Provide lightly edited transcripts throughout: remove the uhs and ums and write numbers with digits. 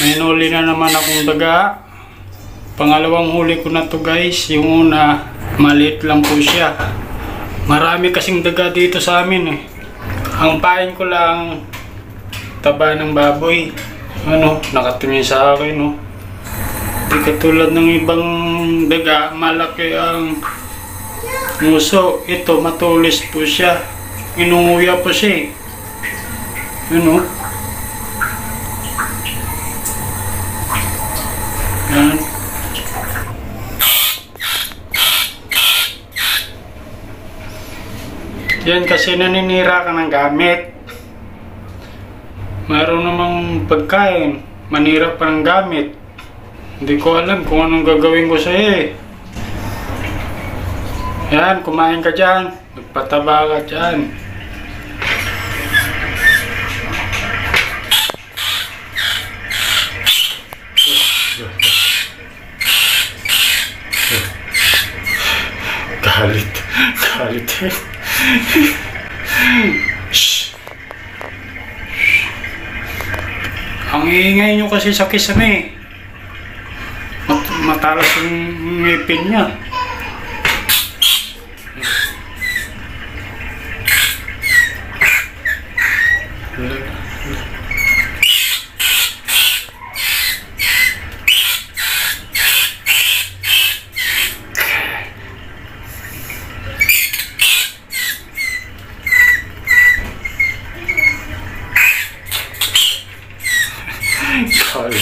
May huli na naman akong daga. Pangalawang huli ko na to guys. Yung una, maliit lang po siya. Marami kasing daga dito sa amin eh. Ang pain ko lang taba ng baboy. Ano, nakatingin sa akin no. Di katulad ng ibang daga, malaki ang nguso. Ito, matulis po siya. Inunguya po siya eh. Ano? Yan. Yan kasi naninira ka ng gamit. Mayroon namang pagkain, manira pa ng gamit. Hindi ko alam kung anong gagawin ko sa'yo eh. Yan, kumain ka dyan. Magpataba ka dyan. Galit. Galit eh. Shhh. Ang iingay nyo kasi sa kisame. Matalas yung ngipin niya. Sorry.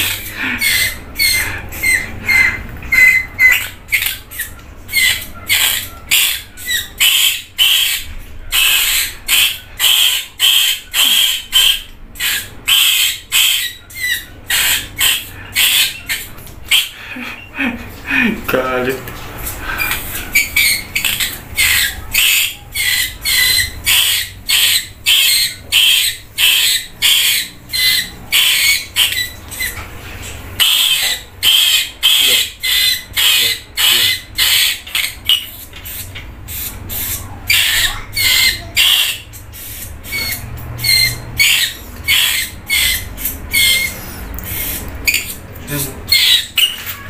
Galit.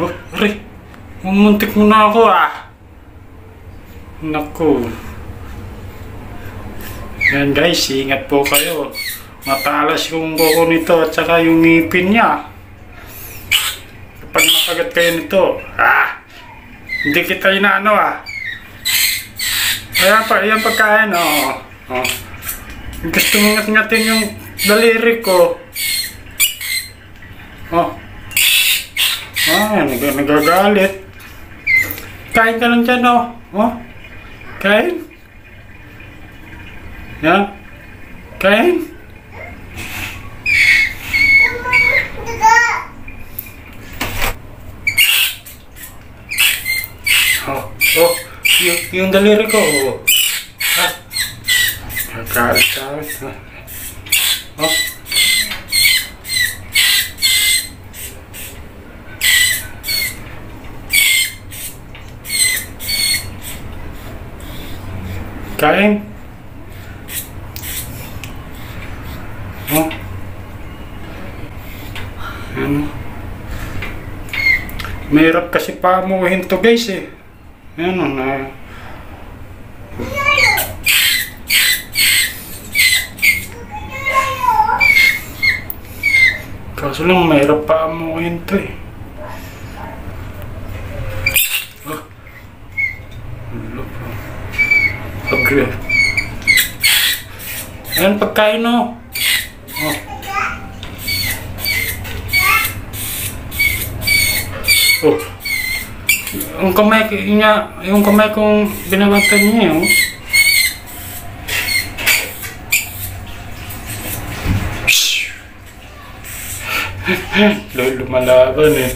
Oh, aray. Mumuntik mo na ako ah. Naku. Yan guys, ingat po kayo. Matalas yung kuko nito at saka yung ngipin niya. Kapag makagat kayo nito, hindi kita inaano ah. Ayan pa, ayan pagkain oh. Oh. Gusto mo ngat-ngatin yung daliri ko. Oh. Nagagalit. Kain ka lang dyan, oh. Oh. Kain. Yan. Kain. Oh. Oh. Yung daliri ko, oh. Nagagalit. Oh. Kain. Oh. Ano? Mahirap kasi paamuhin to guys eh. Ano na. Kaso lang mahirap paamuhin to eh. Oh. Okay. Ayan pagkain no. Oh. Oh. Yung kamay niya, yung kamay kong binabagtan niya oh. Lumalaban eh.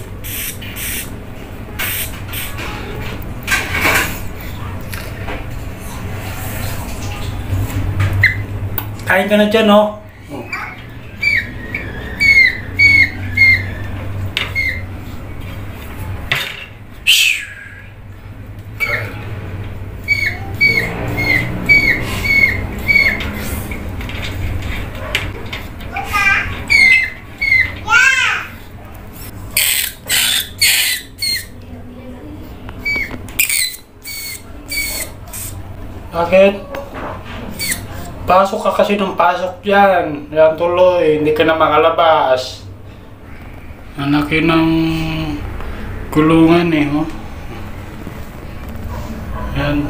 Kain ka na dyan, oh. Oh. Shhh. Kain. Bakit? Pasok ka kasi ng pasok dyan. Yan tuloy, hindi ka na makalabas. Anak yun ng kulungan eh, oh. Yan.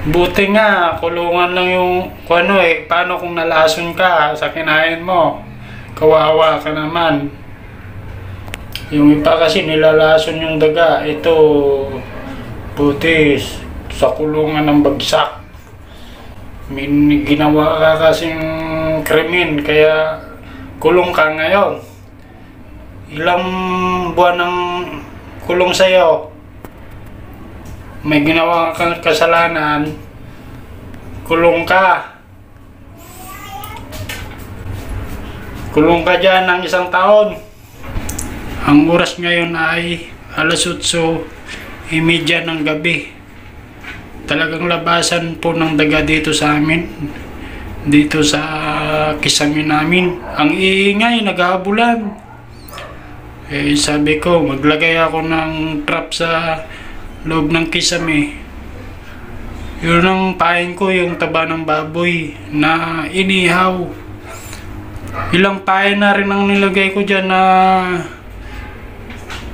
Buti nga, kulungan lang yung ano eh, paano kung nalason ka sa kinain mo? Kawawa ka naman. Yung iba kasi nilalason yung daga, ito butis sa kulungan ng bagsak. May ginawa ka kasing krimen, kaya kulong ka ngayon. Ilang buwan ng kulong sa'yo? May ginawa kang kasalanan, kulong ka. Kulong ka dyan ng 1 taon. Ang oras ngayon ay 8:30 ng gabi. Talagang labasan po ng daga dito sa amin. Dito sa kisame namin. Ang iingay, naghahabulan. Eh sabi ko, maglagay ako ng trap sa loob ng kisame. Yun ang pain ko, yung taba ng baboy na inihaw. Ilang pain na rin ang nilagay ko dyan na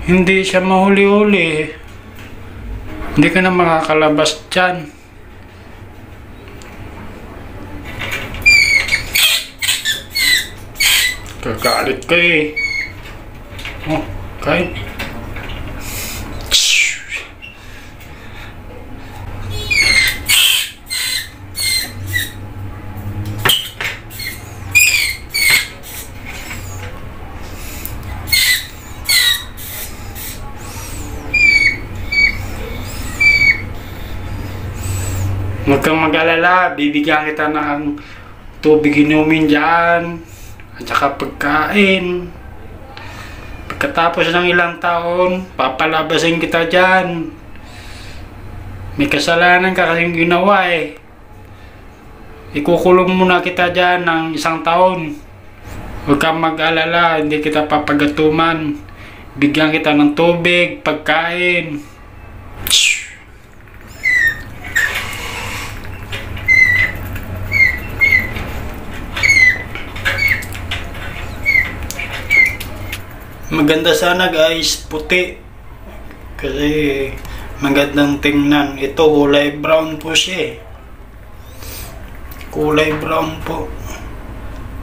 hindi siya mahuli-huli. Hindi ka na makakalabas dyan. Kagalit ka eh. Oh, kain. Huwag kang mag-alala, bibigyan kita ng tubig inumin dyan, at saka pagkain. Pagkatapos ng ilang taon, papalabasin kita dyan. May kasalanan ka kasing ginawa eh. Ikukulong muna kita dyan ng 1 taon. Huwag kang mag-alala, hindi kita papagatuman. Bigyan kita ng tubig, pagkain. Maganda sana guys, puti. Kasi magandang tingnan. Ito kulay brown po siya eh. Kulay brown po.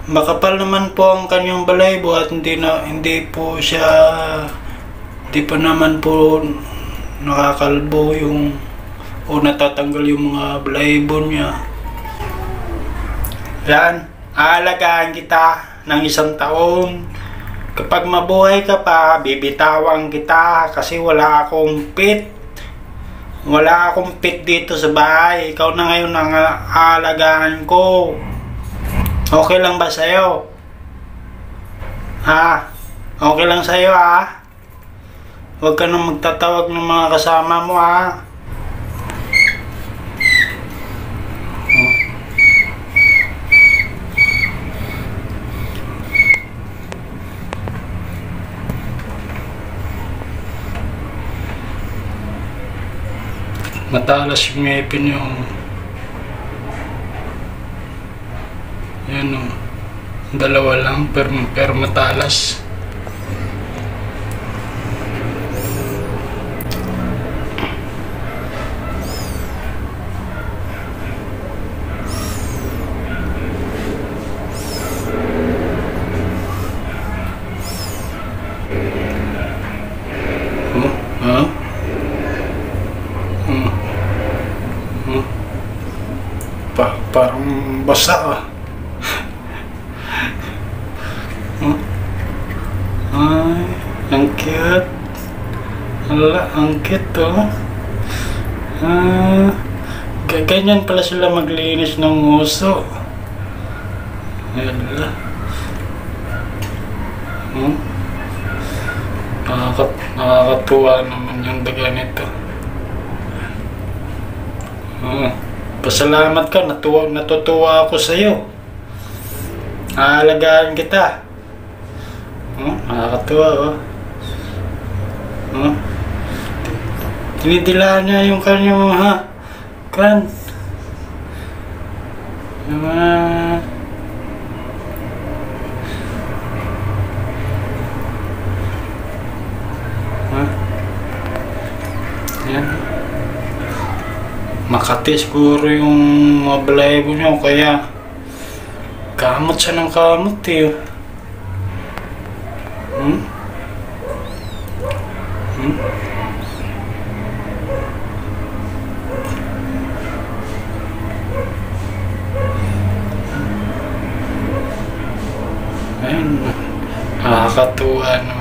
Makapal naman po ang kanyang balaybo at hindi pa naman po nakakalbo yung o natatanggal yung mga balaybo niya. Yan, aalagaan kita ng 1 taon. Kapag mabuhay ka pa, bibitawan kita kasi wala akong pet. Wala akong pet dito sa bahay. Ikaw na ngayon ang aalagaan ko. Okay lang ba sa'yo? Ha? Okay lang sa'yo ha? Huwag ka nang magtatawag ng mga kasama mo ha? Matalas yung ngipin yung yan o, 2 lang pero matalas. Parang basa ah. Ay, ang cute. Hala, ang cute oh. Ganyan pala sila maglinis ng uso. Hala. Nakakatuwa naman yung daga nito. Pasalamat ka, natutuwa ako sa iyo. Aalagaan kita. Oh, nakakatuwa oh. Oh. Dinidilaan niya yung kanyang mga yung mga yan. Makati siguro yung mga balahibo niya kaya kamot siya ng kamot eh. Ayun, nakakatuwa no.